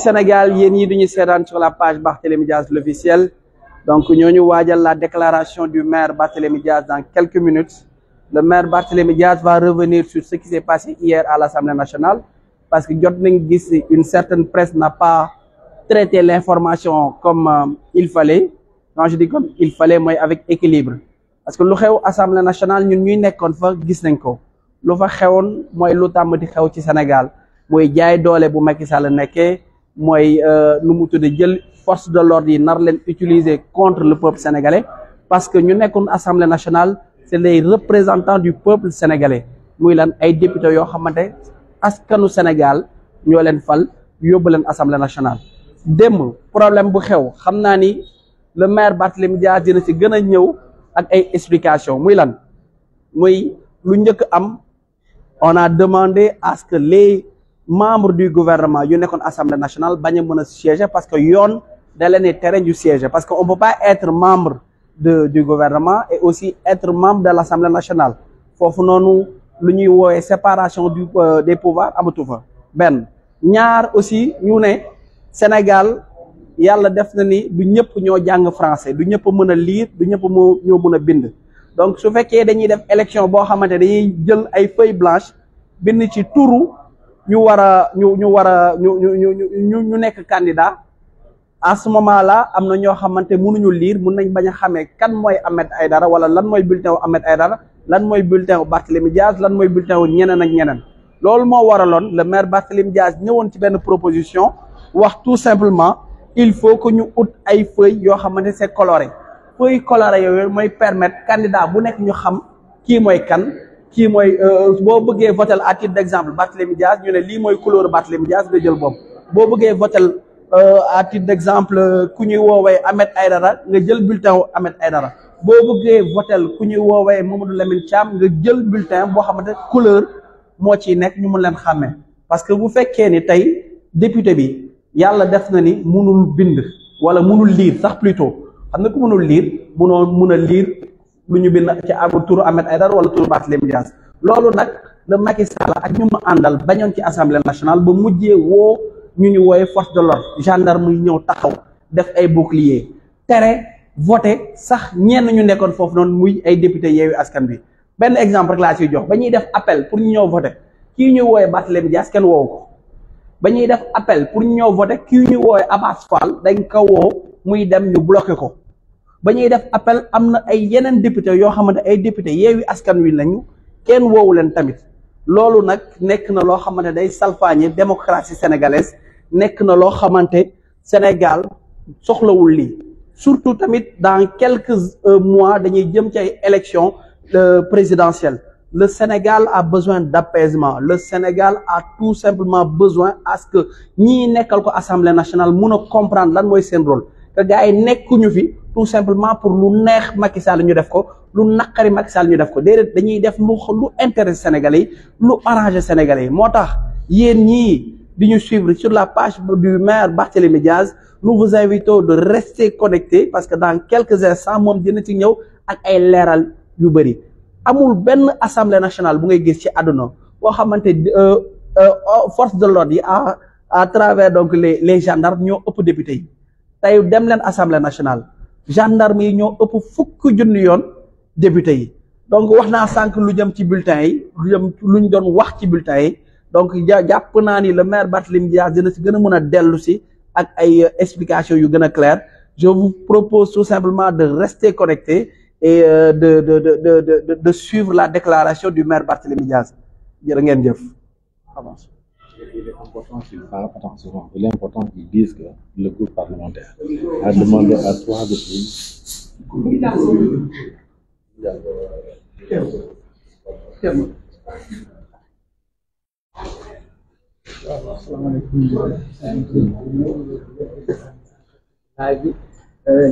Sénégal yéen ñi duñu seetaan sur la page Barthélémy Dias l'officiel donc ñooñu waajal la déclaration du maire Barthélémy Dias dans quelques minutes. Le maire Barthélémy Dias va revenir sur ce qui s'est passé hier à l'Assemblée nationale parce que jot nañ gis une certaine presse n'a pas traité l'information comme il fallait. Quand je dis comme il fallait mooy avec équilibre parce que lu xew Assemblée nationale ñun ñuy nekkoon fa gis nañ ko lu fa xewoon mooy lu tàmm di xew ci Sénégal mooy jaay doole bu Macky Sall nekkee mooy nu mu tudde jël force de l'ordre yi nar leen utiliser contre le peuple sénégalais parce que ñu nekkoon Assemblée nationale c'est les représentants du peuple sénégalais muy lan ay députés yoo xamante askanu Sénégal ñoo leen fal yóbbu leen Assemblée nationale. démb problème bu xew xam naa ni le maire Barthélémy Dias dina ci gën a ñëw ak ay explications muy lan muy lu njëkk am on a demandé à ce que les membres du gouvernement yu nekkoon Assemblée nationale bañ a mën a siéger parce que yoon da leen tere ñu siéger parce que on peut pas être membre du gouvernement et aussi être membre de l'Assemblée nationale foofu noonu lu ñuy woowee séparation des pouvoirs amatu fa benn ñaar aussi ñu ne Sénégal yàlla def na ni du ñëpp ñoo jàng français du ñëpp mën a lire du ñëpp ñoo mën a bind donc su fekkee dañuy def élection boo xamante dañuy jël ay feuilles blanches bind ci turu ñu nekk candidat à ce moment là am na ñoo xamante mënuñu lire mën nañ bañ a xamee kan mooy Ahmed Aïdara wala lan mooy bulletin wu Ahmed Aïdara lan mooy bulletin wu Barthélémy Dias lan mooy bulletin wu ñeneen ak ñeneen loolu moo waraloon le maire Barthélémy Dias ñëwoon ci benn proposition wax tout simplement il faut que ñu ut ay feuilles yoo xamante c'est coloré feuilles colorées yooyu mooy permettre candidat bu nekk ñu xam kii mooy kan kii mooy boo bëggee voter à titre d'exemple Barthélémy Dias ñu ne lii mooy couleur Barthélémy Dias nga jël boobu boo bëggee voter à titre d'exemple ku ñuy woowee Ahmed Aïdara nga jël bulletin wu Ahmed Aïdara boo bëggee voter ku ñuy woowee Mamadou Lamine Thiam nga jël bulletin boo xamante couleur moo ciy nekk ñu mën leen xàmmee parce que bu fekkee ni tey député bi yàlla def na ni mënul bind wala mënul lire sax plutôt xam nga ku mënul lire mën a lire lu ñu bind ci turu Ahmed Aïdara wala turu Barthélémy Dias loolu nag le Macky Sall ak ñu mu àndal bañoon ci Assemblée nationale ba mujjee woo ñu wooye force de l'ordre gendarme yi ñëw taxaw def ay bouclier tere voté sax ñenn ñu nekkoon foofu noonu muy ay député Yewwi Askan Wi benn exemple rek laa ciy jox ba ñuy def appel pour ñu ñëw voté kii ñu wooye Barthélémy Dias kenn woowu ko ba ñuy def appel pour ñu ñëw voté kii ñu woowe Abass Fall dañ ko woo muy dem ñu bloqué ko ba ñuy def appel am na ay yeneen député yoo xamante ay député Yewwi Askan Wi lañu kenn woowu leen tamit loolu nag nekk na loo xamante day salfaañe démocratie sénégalaise nekk na loo xamante Sénégal soxlawul lii surtout tamit dans quelques mois dañuy jëm ci ay élections présidentielles le Sénégal a besoin d'apaisement le Sénégal a tout simplement besoin à ce que ñii nekkal ko Assemblée nationale mun a comprendre lan mooy seen rôle que gars yi nekkuñu fi tout simplement pour lu neex Macky Sall ñu def ko lu naqari Macky Sall ñu def ko déedéet dañuy def lu intérêt Sénégalais yi lu arrangé Sénégalais yi moo tax yéen ñii di ñu suivre sur la page du maire Barthélémy Dias nous vous invitons de rester connectés parce que dans quelques instants moom dina ci ñëw ak ay leeral yu bëri amul benn assemblée nationale bu ngay gis ci àdduna boo xamante force de l'ordre yi à travers donc les gendarmes ñoo ëpp député yi tey dem leen assemblée nationale gendarme yi ñoo ëpp fukk junni yoon député yi donc wax naa sànq lu jëm ci bulletin yi lu ñu doon wax ci bulletin yi donc jàpp naa ni le maire Barthélémy Dias dina si gën a mën a dellu si ak ay explications yu gën a claires je vous propose tout simplement de rester connecté et de suivre la déclaration du maire Barthélémy Dias jërë ngeen jëf. Il est important qu'il parle, attention, il est important qu'ils disent que le groupe parlementaire a demandé à 3 reprises.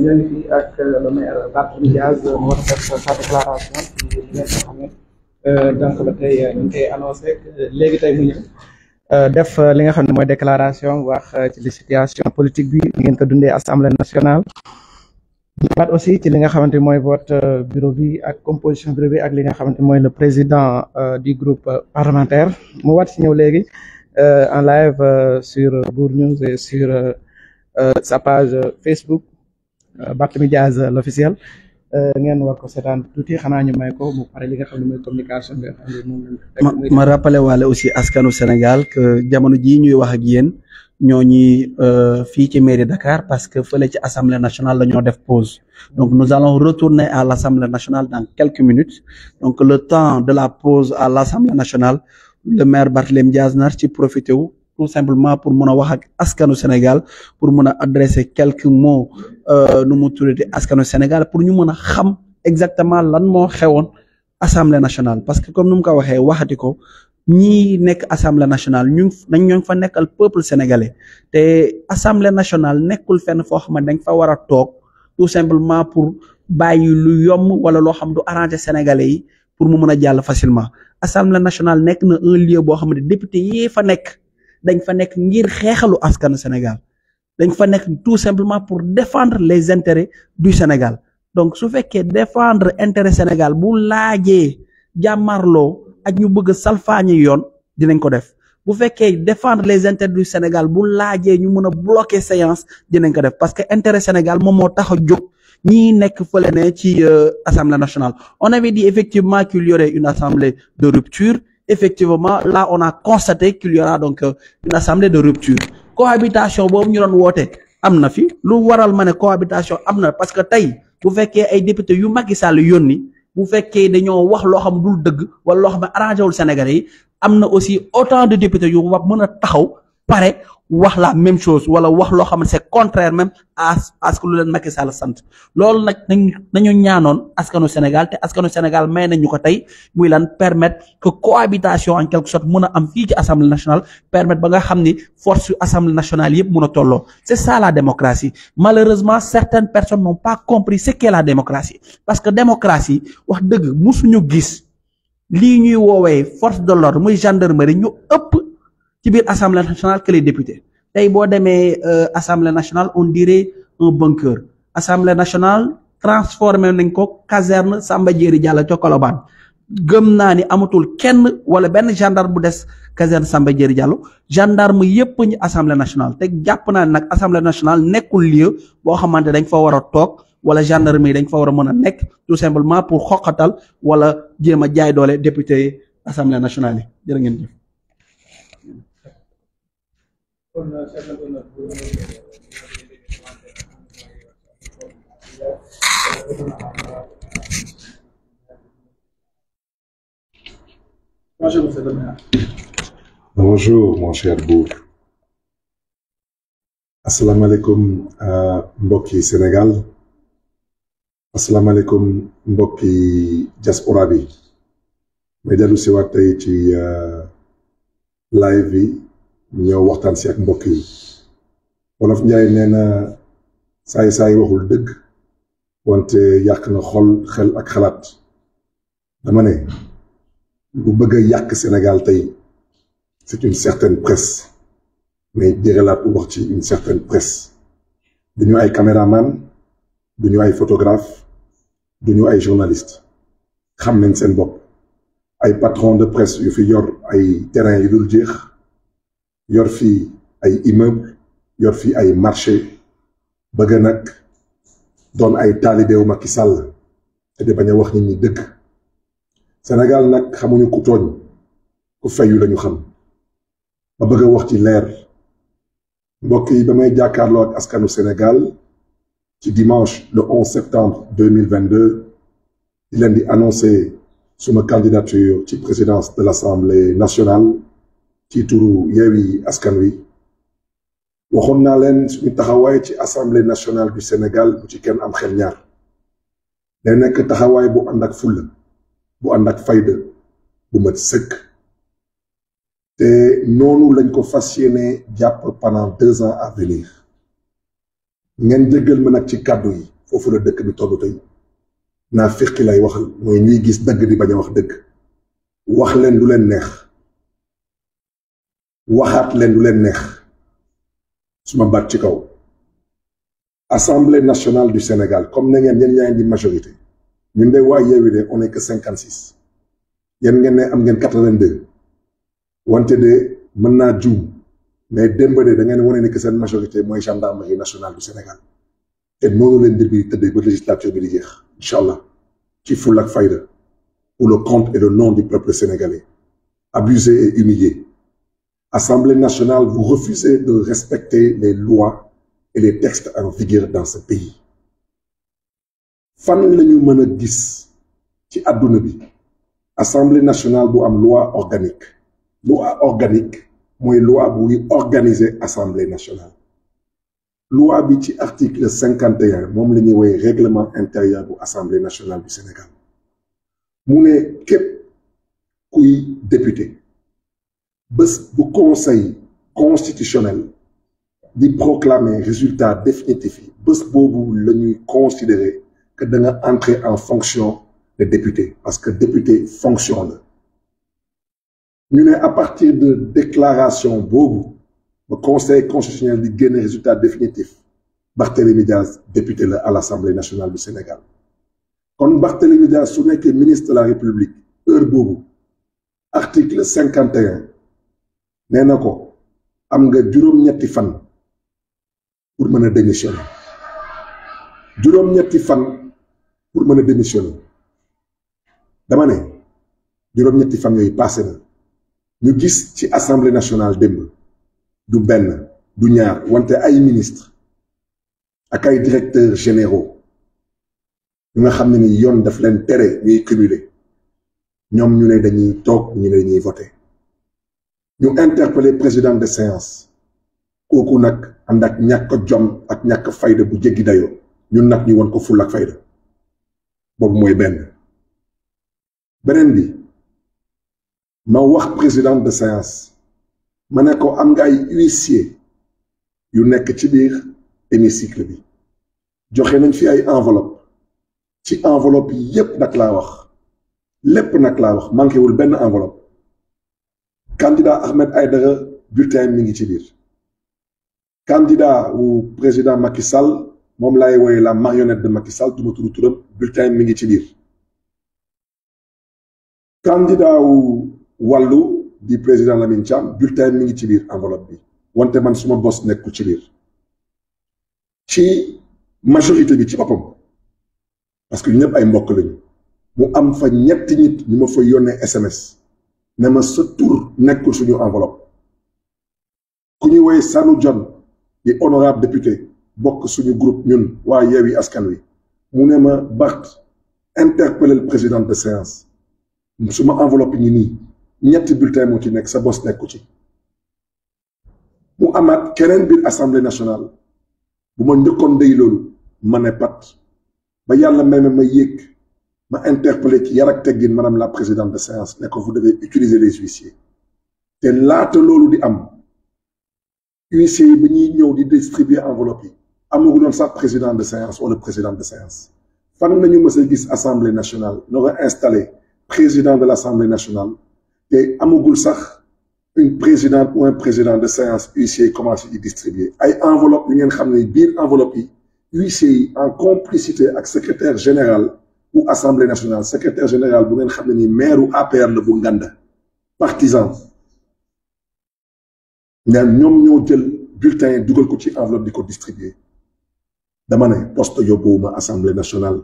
ñoo ngi fi ak le maire Barthélémy Dias mu war a def sa déclaration ci li nga xam ne donc ba tey ñu ngi koy annoncé léegi tey mu ñëw def li nga xam ne mooy déclaration wax ci li situation politique bi ngeen ko dundee assemblée nationale. ñëwaat aussi ci li nga xamante mooy vote bureau bi ak composition bureau bi ak li nga xamante mooy le président du groupe parlementaire mu waat si ñëw léegi en live sur Bour News et sur sa page Facebook Barthélémy Dias l'officiel ngeen war ko seetaan tuuti xanaa ñu may ko mu pare li nga xam ne mooy communication bi nga xam ne moom ma rappelé waale aussi askanu Sénégal que jamono jii ñuy wax ak yéen ñoo ñi fii ci mairie Dakar parce que fële ci assemblée nationale la ñoo def pause donc nous allons retourner à l'assemblée nationale dans quelques minutes donc le temps de la pause à l'assemblée nationale le maire Barthélémy Dias nar ci profité wu tout simplement pour mun a wax ak askanu Sénégal pour mun a adresser quelques mots nu mu tuddati askanu Sénégal pour ñu mën a xam exactement lan moo xewoon assemblée nationale parce que comme nu mu ko waxee waxati ko ñii nekk assemblée nationale ñoo fa nekkal peuple sénégalais te assemblée nationale nekkul fenn foo xam ne dañ fa war a toog tout simplement pour bàyyi lu yomb wala loo xam du arranger sénégalais yi pour mu mën a jàll facilement assemblée nationale nekk na un lieu boo xam ne député yee fa nekk dañ fa nekk ngir xeexalu askanu Sénégal dañ fa nekk tout simplement pour défendre les intérêts du Sénégal donc su fekkee défendre intérêt Sénégal bu laajee jàmmarloo ak ñu bëgg a salfaañi yoon dinañ ko def bu fekkee défendre les intérêts du Sénégal bu laajee ñu mën a bloquer séance dinañ ko def parce que intérêt Sénégal moom moo tax a jóg ñii nekk fële ne ci assemblée nationale on avait dit effectivement qu'il y aurait une assemblée de rupture effectivement là on a constaté qu'il y aura donc une assemblée de rupture cohabitation boobu ñu doon woote am na fi lu waral ma ne cohabitation am na parce que tey bu fekkee ay député yu Macky Sall yónni bu fekkee dañoo wax loo xam dul dëgg wala loo xam ne arrangé wul Sénégalais yi am na aussi autant de députés yu wax mën a taxaw pare wax la même chose wala wax loo xam ne c'est contraire même à ce que lu leen Macky Sall sant loolu nag nañu ñaanoon askanu Sénégal te askanu Sénégal may nañu ko tey muy lan permettre que cohabitation en quelque sorte mën a am fii ci assemblée nationale permettre ba nga xam ni force yu assemblée nationale yëpp mën a tolloo c'est ça la démocratie malheureusement certaines personnes n'ont pas compris ce qu'est la démocratie parce que démocratie wax dëgg musuñu gis lii ñuy woowee force de l'ordre muy gendarmerie ñu ëpp ci biir assemblée nationale que les députés tey boo demee assemblée nationale on dirait un bunker assemblée nationale transformé nañ ko caserne Samba Diéry Diallo ca Colobane gëm naa ni amatul kenn wala benn gendarme bu des caserne Samba Diéry Diallo gendarme yépp ñu assemblée nationale te jàpp naa ni nag assemblée nationale nekkul lieu boo xamante dañ fa war a toog wala gendarme yi dañ fa war a mën a nekk tout simplement pour xoqatal wala jéem a jaay doole député assemblée nationale yi jërë ngeen jëf. Bonjour mon cher Bour. Asalaamaaleykum mbokki Sénégal. Asalaamaaleykum mbokki diaspora bi. may dellu si waat tey ci live bi ñëw waxtaan si ak mbokk yi. Wolof Njaay nee na saay waxul dëgg wante yàq na xel ak xalaat. dama ne bu bëgg a yàq Sénégal tey c'est une certaine presse mais jërëlaat wax ci une certaine presse duñu ay caméraman duñu ay photographe duñu ay journaliste xam nañ seen bopp ay patron de presse yu fi yor ay terrain yu dul jeex yor fi ay immeuble yor fi ay marché bëgg nag doon ay taalibeewu Macky Sall te di bañ a wax nit ñi dëgg Sénégal nag xamuñu ku tooñ ku fayu lañu xam ma bëgg a wax ci leer mbokk yi ba may jàkkaarloo ak askanu Sénégal ci dimanche le 11 septembre 2022 di leen di annoncer suma candidature ci présidence de l'Assemblée nationale ci turu Yewwi Askan Wi waxoon naa leen suñu taxawaay ci Assemblée nationale du Sénégal bu ci kenn am xel ñaar day nekk taxawaay bu ànd ak fulla bu ànd ak fayda bu mat sëkk te noonu lañ ko fas yéene jàpp pendant 2 ans à venir ngeen jéggal ma nag ci kàddu yi foofu la dëkk bi tollu tey naa fiqi lay waxal mooy ñuy gis dëgg di bañ a wax dëgg wax leen lu leen neex waxaat leen lu leen neex suma baat ci kaw Assemblée nationale du Sénégal comme na ngeen yéen yaa ngi di majorité ñun de waa Yewwi de on est que 56 yéen ngeen ne am ngeen 82 wante de mën naa juum mais démb de da ngeen wane ne que seen majorité mooy gendarmerie nationale du Sénégal te noonu leen mbir bi tëddee ba législature bi di jeex incha allah ci fulla ak fayda pour le compte et le nom du peuple sénégalais abusé et humilié. Assemblée nationale, vous refusez de respecter les lois et les textes en vigueur dans ce pays. Fan la ñu mën a gis ci àdduna bi Assemblée nationale bu am loi organique mooy loi buy organiser Assemblée nationale. Loi bi ci article 51 moom la ñuy woowee règlement intérieur bu Assemblée nationale du Sénégal mu ne képp kuy député bés bu conseil constitutionnel di proclamer résultat définitif yi bés boobu la ñuy considérer que da nga entrer en fonction de député parce que député fonction la ñu ne à partir de déclaration boobu ba conseil constitutionnel di génne résultat définitif Barthélémy Diaz député la à l'Assemblée nationale du Sénégal kon Barthélémy Diaz su nekkee ministre de la République heure boobu article 51 nee na ko am nga juróom-ñetti fan pour mën a démissionner juróom-ñetti fan pour mën a démissionner dama ne juróom-ñetti fan yooyu passé na ñu gis ci Assemblée nationale démb du benn du ñaar wante ay ministre ak ay directeurs généraux ñu nga xam ne ni yoon daf leen tere ñuy cumuler ñoom ñu ne dañuy toog ñu ne dañuy voter ñu interpellé président de séance kooku nag ànd ak ñàkk jom ak ñàkk fayda bu jéggi dayoo ñun nag ñu won ko fulla ak fayda boobu mooy beneen bi ma wax président de séance ma ne ko am nga ay huissier yu nekk ci biir hémicycle bi joxe nañ fi ay enveloppe ci enveloppe yi yépp nag laa wax lépp nag laa wax manqué wul benn enveloppe candidat Ahmed Aïdara bulletin mi ngi ci biir candidat wu président Macky Sall moom laay wooye la marionnette de Macky Sall duma tudd turam bulletin mi ngi ci biir candidat wu wàllu di président Lamine Thiam bulletin mi ngi ci biir enveloppe bi wante man suma bos nekkul ci biir ci majorité bi ci boppam parce que ñu ñëpp ay mbokk lañu mu am fa ñetti nit ñu ma fa yónnee SMS ne ma sa tur nekkul suñu enveloppe ku ñuy woy Sanu John di honorable député bokk suñu groupe ñun waa Yewwi Askan Wi mu ne ma Bart interpeller le président de séance suma enveloppe ñi nii ñetti bulletin moo ci nekk sa bos nekku ci mu amaat keneen biir Assemblée nationale bu ma njëkkoon dey loolu ma ne pat ba yàlla may ma yéeg ma interpellé ci yar ak teggin madame la présidente de séance ne ko vous devez utiliser les huissiers te laata loolu di am huissiers yi ba ñuy ñëw di distribuer enveloppe yi amaguloon sax président de séance wala président de séance fan nañu mës a gis assemblée nationale noo installé président de l'assemblée nationale te amagul sax une présidente ou un président de séance huissiers yi commencé di distribuer ay enveloppe yu ngeen xam ne biir enveloppe yi huissiers yi en complicité ak secrétaire général ou assemblée nationale secrétaire général bu ngeen xam ne ni maire u APR la bu nganda partisan nga ñoom ñoo jël bulletin yi dugal ko ci enveloppe di ko distribuer dama ne poste yóbbuwuma assemblée nationale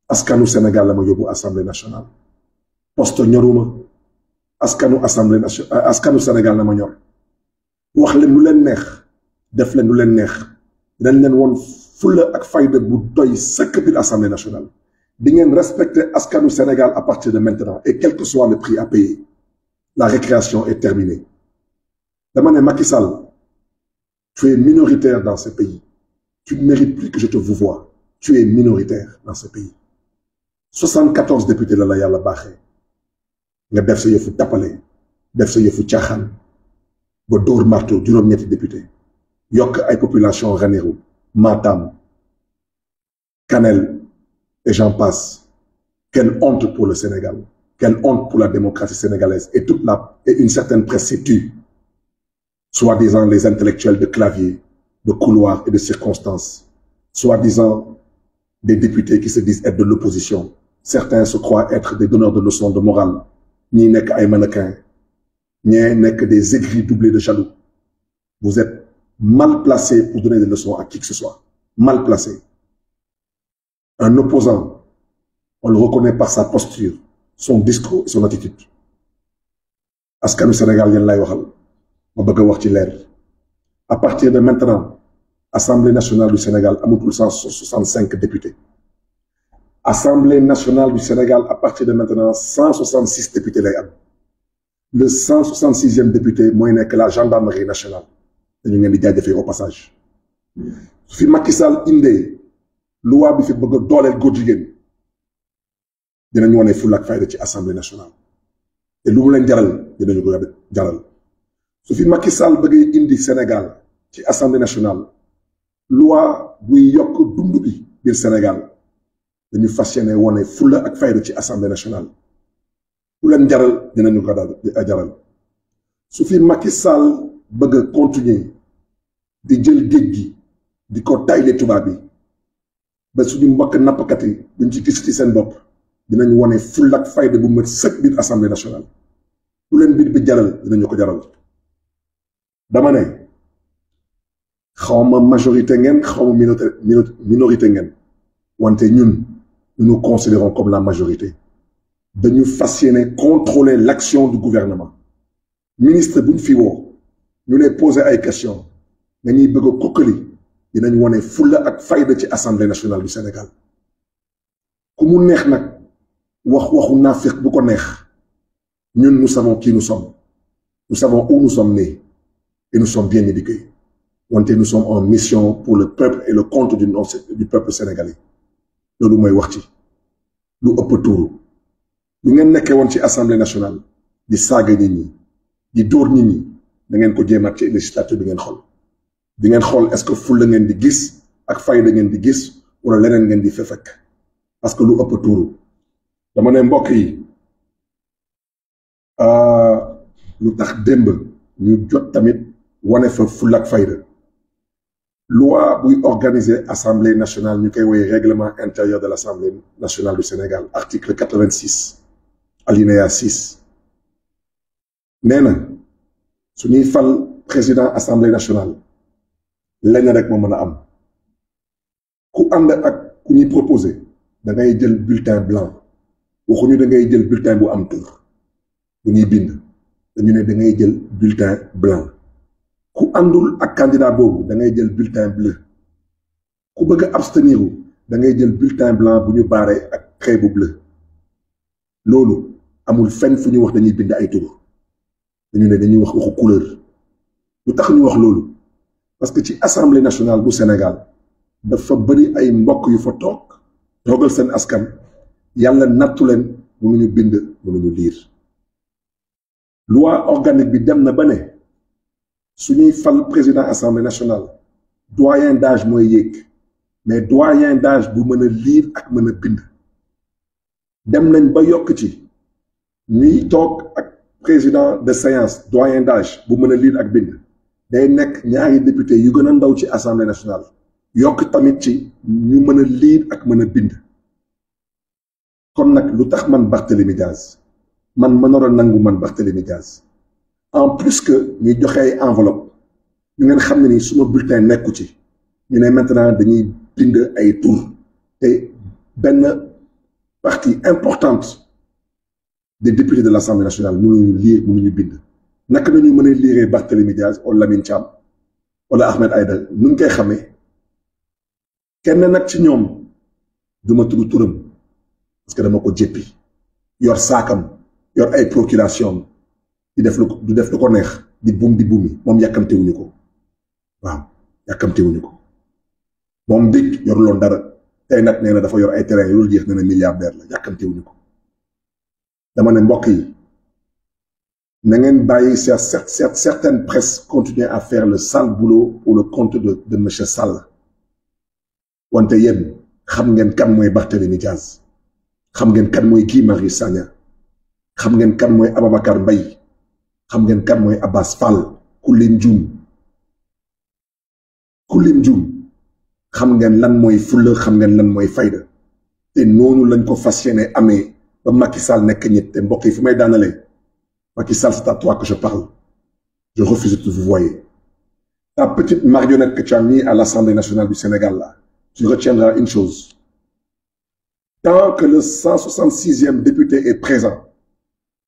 askanu Sénégal la ma yóbbu assemblée nationale poste ñoruma askanu assemblée nationale askanu Sénégal la ma ñor wax leen lu leen neex def leen lu leen neex dañ leen woon fulla ak fayda bu doy sëkk biir assemblée nationale di ngeen respecter askanu Sénégal à partir de maintenant et quel que soit le prix à payer la récréation est terminée dama ne Macky Sall tu es minoritaire dans ce pays tu ne mérites plus que je te vouvoie tu es minoritaire dans ce pays 74 députés la yàlla baaxee nga def sa yëfu tappale def sa yëfu caaxaan ba dóor marteau juróom-ñetti député yokk ay population Ranérou Matam Kanel et j'en passe. Quelle honte pour le Sénégal, quelle honte pour la démocratie sénégalaise et une certaine presse s'y tue, soi-disant les intellectuels de clavier, de couloir et de circonstances, soi-disant des députés qui se disent être de l'opposition. Certains se croient être des donneurs de leçons de morale, ñi nekk ay mannequins, ñee nekk des aigris doublés de jaloux. Vous êtes mal placé pour donner des leçons à qui que ce soit. Mal placé. Un opposant, on le reconnaît par sa posture, son discours et son attitude. Askanu Sénégal yéen lay waxal ma bëgg a wax ci leer. À partir de maintenant, Assemblée nationale du Sénégal amatul 165 députés. Assemblée nationale du Sénégal, à partir de maintenant, 166 députés lay am. Le 166e député mooy nekk la gendarmerie nationale. dañu ngeen di jaajëfee au passage. su fi Macky Sall indee loi bi fi bëgg a dooleel góor jigéen dinañu wane fulla ak fayda ci Assemblée nationale. te lu mu leen jaral dinañu ko jaral. su fi Macky Sall bëggee indi Sénégal ci Assemblée nationale loi buy yokk dund bi biir Sénégal dañu fas yéene wane fulla ak fayda ci Assemblée nationale. lu leen jaral dinañu ko jaral. su fi Macky Sall bëgg a continuer di jël géej gi di ko tayle tubaab bi ba suñu mbokk nappkat yi duñ ci gis ci seen bopp dinañu wane fulla ak fayda bu mat sëkk biir Assemblée nationale. lu leen biir bi jaral dinañu ko jaral. dama ne xawma majorité ngeen xawma minorité ngeen wante ñun nous considérons comme la majorité. dañu fas yéene contrôler l'action du gouvernement. ministre buñ fi woo ñu lay poser ay questions nga ñuy bëgg a kokkali dinañ wane fulla ak fayda ci Assemblée nationale du Sénégal. ku mu neex nag waxu naafiq bu ko neex ñun nous savons qui nous sommes. nous savons où nous sommes nés et nous sommes bien éduqués. wante nous sommes en mission pour le peuple et le compte du peuple sénégalais. loolu mooy wax ci lu ëpp tuuru. lu ngeen nekkee woon ci Assemblée nationale di saaga nit ñi di dóor nit ñi da ngeen ko jéemaat ci législature bi ngeen xool. di ngeen xool est-ce que fulla ngeen di gis ak fayda ngeen di gis wala leneen ngeen di fekk parce que lu ëpp tuuru. dama ne mbokk yi lu tax démb ñu jot tamit wane fa fulla ak fayda. loi buy organiser Assemblée nationale ñu koy woowee règlement intérieur de l'Assemblée nationale du Sénégal article 86 alinéa 6 nee na su ñuy fal président Assemblée nationale lenn rek moo mën a am ku ànd ak ku ñuy proposer da ngay jël bulletin blanc waxuñu da ngay jël bulletin bu am tur bu ñuy bind dañu ne da ngay jël bulletin blanc. ku àndul ak candidat boobu da ngay jël bulletin bleu ku bëgg a abstenir da ngay jël bulletin blanc bu ñu baaree ak trait bu bleu. loolu amul fenn fu ñu wax dañuy bind ay tur dañu ne dañuy wax waxu couleur. lu tax ñu wax loolu parce que ci Assemblée nationale bu Sénégal dafa bari ay mbokk yu fa toogal seen askan yàlla nattu leen mënuñu bind mënuñu lire. loi organique bi dem na ba ne su ñuy fal président Assemblée nationale doyen d'âge mooy yéeg mais doyen d'âge bu mën a lire ak mën a bind. dem nañ ba yokk ci ñuy toog ak président de séance doyen d'âge bu mën a lire ak bind day nekk ñaari député yu gën a ndaw ci Assemblée nationale yokk tamit ci ñu mën a lire ak mën a bind. kon nag lu tax man Barthélémy Dias man mënoon a nangu man Barthélémy Dias en plus que ñuy joxe ay enveloppe ñu ngeen xam ne ni suma bulletin nekku ci ñu ne maintenant dañuy bind ay tur te benn partie importante des députés de l'Assemblée nationale mënuñu lire mënuñu bind. naka nañu mën a lire Barthélémy Dias wala Lamine Thiam wala Ahmed Aïdara nu ñu koy xamee kenn nag ci ñoom duma tudd turam parce que dama ko jéppi yor saakam yor ay procuration du def lu ko neex di buumi moom yàkkamtewuñu ko waaw yàkkamtewuñu ko moom dëkk yoruloon dara tey nag nee na dafa yor ay terrain yorul jeex nee na milliardaire la yàkkamtewuñu ko. dama ne mbokk yi na ngeen bàyyi certaines presses continuer à faire le sale boulot pour le compte de monsieur Sall wante yéen xam ngeen kan mooy Barthélémy Dias xam ngeen kan mooy Guy Marius Sagna xam ngeen kan mooy Ababacar Mbaye xam ngeen kan mooy Abbas Fall ku lim juum xam ngeen lan mooy fulla xam ngeen lan mooy fayda te noonu lañ ko fas yéene amee ba Macky Sall nekk ñett te mbokk yi fu may daanalee Macky Sall, c'est à toi que je parle. Je refuse de te vous voyer. Ta petite marionnette que tu as mis à l'Assemblée nationale du Sénégal, là, tu retiendras une chose. Tant que le 166e député est présent,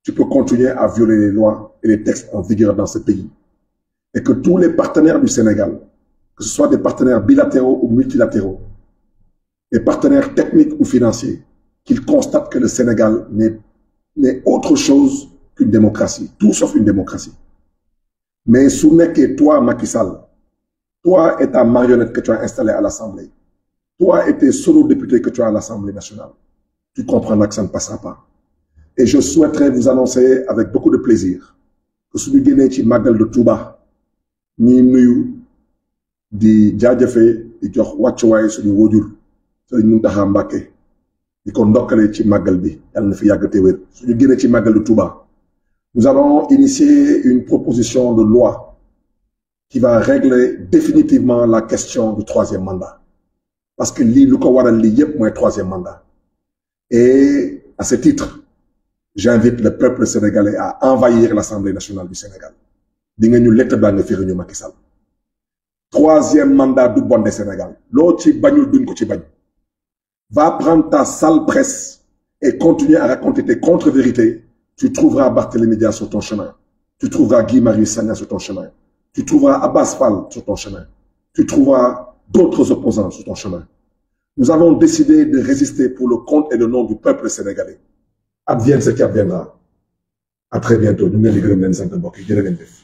tu peux continuer à violer les lois et les textes en vigueur dans ce pays. Et que tous les partenaires du Sénégal, que ce soit des partenaires bilatéraux ou multilatéraux, des partenaires techniques ou financiers, qu'ils constatent que le Sénégal n'est autre chose qu'une démocratie, tout sauf une démocratie. Mais Sounek, toi, Macky Sall, toi et ta marionnette que tu as installée à l'Assemblée, toi et tes solo députés que tu as à l'Assemblée nationale, tu comprendras que ça ne passera pas. Et je souhaiterais vous annoncer avec beaucoup de plaisir que celui qui est Magal de Touba, ni nuyu, di jaajëfee di jox wàccuwaay suñu wójur Sëriñ Muntaxa Mbàkke di ko ndokkale ci màggal bi yàlla na fi yàgg te wér suñu génnee ci màggal de Touba. Nous allons initier une proposition de loi qui va régler définitivement la question du troisième mandat. Parce que lii lu ko waral lii yépp mooy troisième mandat. Et à ce titre, j'invite le peuple sénégalais à envahir l'Assemblée nationale du Sénégal. Di nga ñu lett baa nga firi ñu Macky Sall. Troisième mandat du bon des Sénégal. Loo ci bañul duñ ko ci bañ. Va prendre ta sale presse et continuer à raconter tes contre-vérités. Tu trouveras Barthélémy Dias sur ton chemin. Tu trouveras Guy Marius Sagna sur ton chemin. Tu trouveras Abbas Fall sur ton chemin. Tu trouveras d'autres opposants sur ton chemin. Nous avons décidé de résister pour le compte et le nom du peuple sénégalais. Advienne ce qui adviendra. À très bientôt. Nous sommes les gërëm leen sant mbokk yi jërë ngeen jëf.